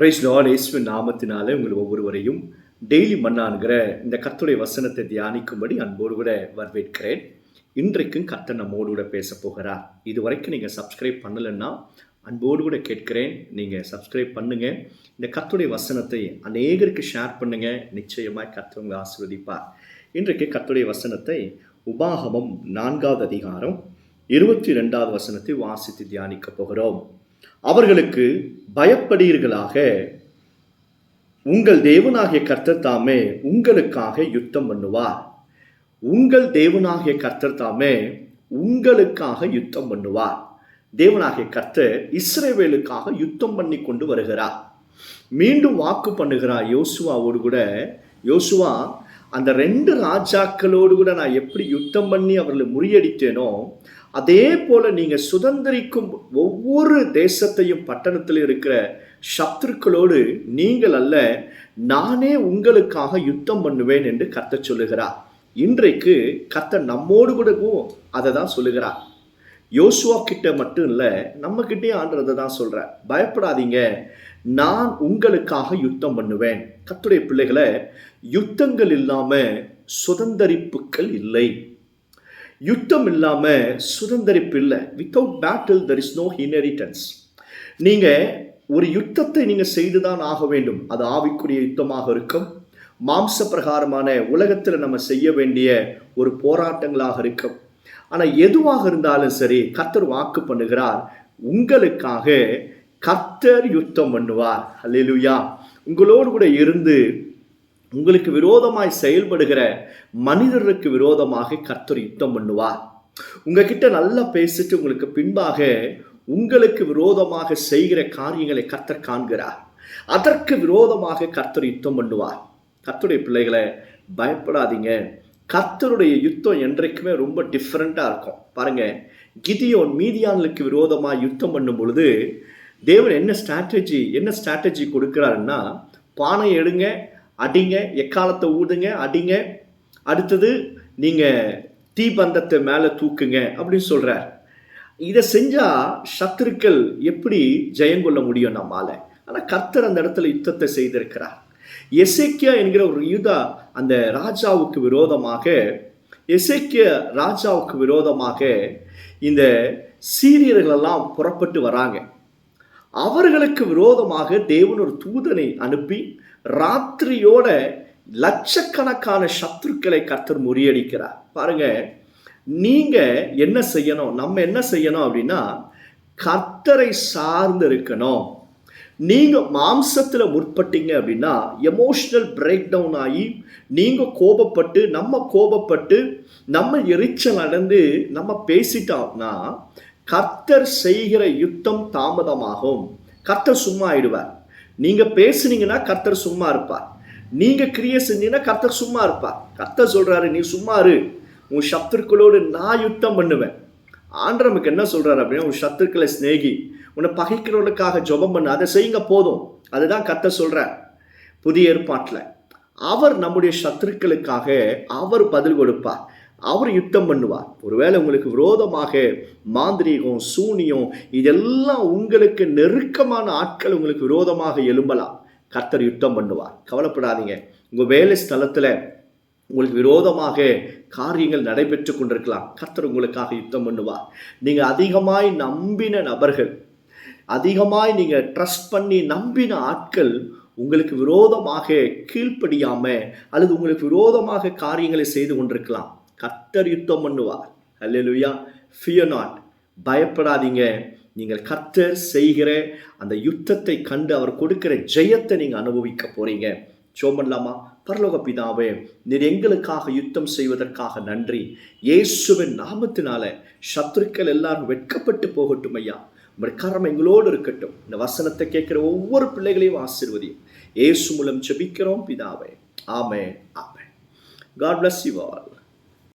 Price Lord இயேசுவின் நாமத்தினாலே உங்கள் ஒவ்வொருவரையும் டெய்லி மன்னான்கிற இந்த கர்த்தருடைய வசனத்தை தியானிக்கும்படி அன்போடு கூட வரவேற்கிறேன். இன்றைக்கும் கர்த்தர் நம்மோடு கூட பேச போகிறார். இது வரைக்கும் நீங்கள் சப்ஸ்கிரைப் பண்ணலைன்னா அன்போடு கூட கேட்கிறேன், நீங்கள் சப்ஸ்கிரைப் பண்ணுங்கள். இந்த கர்த்தருடைய வசனத்தை அநேகருக்கு ஷேர் பண்ணுங்கள். நிச்சயமாக கர்த்தர் உங்களை ஆசீர்வதிப்பார். இன்றைக்கு கர்த்தருடைய வசனத்தை உபாகமம் 4வது அதிகாரம் 22வது வசனத்தை வாசித்து தியானிக்க போகிறோம். அவர்களுக்கு பயப்படுவீர்களாக, உங்கள் தேவனாகிய கர்த்தர் தாமே உங்களுக்காக யுத்தம் பண்ணுவார். உங்கள் தேவனாகிய கர்த்தர் தாமே உங்களுக்காக யுத்தம் பண்ணுவார். தேவனாகிய கர்த்தர் இஸ்ரவேலுக்காக யுத்தம் பண்ணி கொண்டு வருகிறார். மீண்டும் வாக்கு பண்ணுகிறார் யோசுவாவோடு கூட. யோசுவா, அந்த 2 ராஜாக்களோடு கூட நான் எப்படி யுத்தம் பண்ணி அவர்களை முறியடித்தேனோ அதே போல நீங்க சுதந்திரிக்கும் ஒவ்வொரு தேசத்தையும் பட்டணத்தில் இருக்கிற சத்துருக்களோடு நீங்கள் அல்ல, நானே உங்களுக்காக யுத்தம் பண்ணுவேன் என்று கர்த்தர் சொல்லுகிறார். இன்றைக்கு கர்த்தர் நம்மோடு கூடவும் அதை தான் சொல்லுகிறார். யோசுவா கிட்ட மட்டும் இல்லை, நம்ம கிட்டே ஆண்டதை தான் சொல்ற. பயப்படாதீங்க, நான் உங்களுக்காக யுத்தம் பண்ணுவேன். கர்த்தருடைய பிள்ளைகளை, யுத்தங்கள் இல்லாம சுதந்திரிப்புகள் இல்லை. யுத்தம் இல்லாம சுதந்திரிப்பு இல்லை. Without battle there is no inheritance. நீங்க ஒரு யுத்தத்தை நீங்க செய்துதான் ஆக வேண்டும். அது ஆவிக்குரிய யுத்தமாக இருக்கும், மாம்ச பிரகாரமான உலகத்தில் நம்ம செய்ய வேண்டிய ஒரு போராட்டங்களாக இருக்கும். ஆனா எதுவாக இருந்தாலும் சரி, கர்த்தர் வாக்கு பண்ணுகிறார், உங்களுக்காக கர்த்தர் யுத்தம் பண்ணுவார். அல்லேலூயா. உங்களோடு கூட இருந்து உங்களுக்கு விரோதமாய் செயல்படுகிற மனிதர்களுக்கு விரோதமாக கர்த்தர் யுத்தம் பண்ணுவார். உங்ககிட்ட நல்லா பேசிட்டு உங்களுக்கு பின்பாக உங்களுக்கு விரோதமாக செய்கிற காரியங்களை கர்த்தர் காண்கிறார். அதற்கு விரோதமாக கர்த்தர் யுத்தம் பண்ணுவார். கர்த்தருடைய பிள்ளைகளை, பயப்படாதீங்க. கர்த்தருடைய யுத்தம் என்றைக்குமே ரொம்ப டிஃப்ரெண்டா இருக்கும். பாருங்க, கிதியோன் மீதியானுக்கு விரோதமாக யுத்தம் பண்ணும் பொழுது தேவன் என்ன ஸ்ட்ராட்டஜி கொடுக்கிறாருன்னா, பானை எடுங்க, அடிங்க, எக்காலத்தை ஊதுங்க, அடிங்க, அடுத்தது நீங்க தீபந்தத்தை மேலே தூக்குங்க அப்படின்னு சொல்றார். இதை செஞ்சா சத்துருக்கள் எப்படி ஜெயம் கொள்ள முடியும் நம்மால? ஆனா கர்த்தர் அந்த இடத்துல யுத்தத்தை செய்திருக்கிறார். எசேக்கியா என்கிற ஒரு யூதா அந்த ராஜாவுக்கு விரோதமாக இந்த சீரியர்கள் எல்லாம் புறப்பட்டு வராங்க. அவர்களுக்கு விரோதமாக தேவன் ஒரு தூதனை அனுப்பி ராத்திரியோட லட்சக்கணக்கான சத்துருக்களை கர்த்தர் முறியடிக்கிறார். பாருங்க, நீங்க என்ன செய்யணும், நம்ம என்ன செய்யணும் அப்படின்னா, கர்த்தரை சார்ந்து இருக்கணும். நீங்க மாம்சத்துல முற்பட்டீங்க அப்படின்னா எமோஷனல் பிரேக் டவுன் ஆகி நீங்க கோபப்பட்டு நம்ம எரிச்சல் அடைந்து நம்ம பேசிட்டோம்னா கர்த்தர் செய்கிற யுத்தம் தாமதமாகும். கர்த்தர் சும்மா ஆயிடுவார். நீங்க பேசுனீங்கன்னா கர்த்தர் சும்மா இருப்பார். நீங்க கிரியை செஞ்சீங்கன்னா கர்த்தர் சும்மா இருப்பார். கர்த்தர் சொல்றாரு, நீ சும்மா இரு, உன் சத்துருக்களோடு நான் யுத்தம் பண்ணுவேன். ஆண்டவர் நமக்கு என்ன சொல்றாரு அப்படின்னா, உன் சத்துருக்களை சிநேகி, உன்னை பகைக்கிறவர்களுக்காக ஜெபம் பண்ணு, அதை செய்யுங்க போதும். அதுதான் கர்த்தர் சொல்றார். புதிய ஏற்பாட்டில் அவர் நம்முடைய சத்துருக்களுக்காக அவர் பதில் கொடுப்பார். அவர் யுத்தம் பண்ணுவார். ஒருவேளை உங்களுக்கு விரோதமாக மாந்திரீகம், சூனியம், இதெல்லாம் உங்களுக்கு நெருக்கமான ஆட்கள் உங்களுக்கு விரோதமாக எழும்பலாம். கர்த்தர் யுத்தம் பண்ணுவார். கவலைப்படாதீங்க. உங்க வேலை ஸ்தலத்துல உங்களுக்கு விரோதமாக காரியங்கள் நடைபெற்று கொண்டிருக்கலாம். கர்த்தர் உங்களுக்காக யுத்தம் பண்ணுவார். நீங்க அதிகமாய் நம்பின நபர்கள், அதிகமாய் நீங்க ட்ரஸ்ட் பண்ணி நம்பின ஆட்கள் உங்களுக்கு விரோதமாக கீழ்ப்படியாம அல்லது உங்களுக்கு விரோதமாக காரியங்களை செய்து கொண்டிருக்கலாம். கர்த்தர் யுத்தம் பண்ணுவார். அல்லேலூயா. Fear not. பயப்படாதீங்க. நீங்கள் கர்த்தர் செய்கிற அந்த யுத்தத்தை கண்டு அவர் கொடுக்கிற ஜெயத்தை நீங்க அனுபவிக்க போறீங்க. ஜெபம் பண்ணலாமா? பரலோக பிதாவே, நீர் எங்களுக்காக யுத்தம் செய்வதற்காக நன்றி. இயேசுவின் நாமத்தினால சத்துருக்கள் எல்லாரும் வெட்கப்பட்டு போகட்டும் ஐயா. உங்களுடைய கரம் எங்களோடு இருக்கட்டும். இந்த வசனத்தை கேட்கிற ஒவ்வொரு பிள்ளைகளையும் ஆசீர்வதியும். இயேசு மூலம் ஜெபிக்கிறோம் பிதாவே. ஆமென். ஆமென். God bless you all.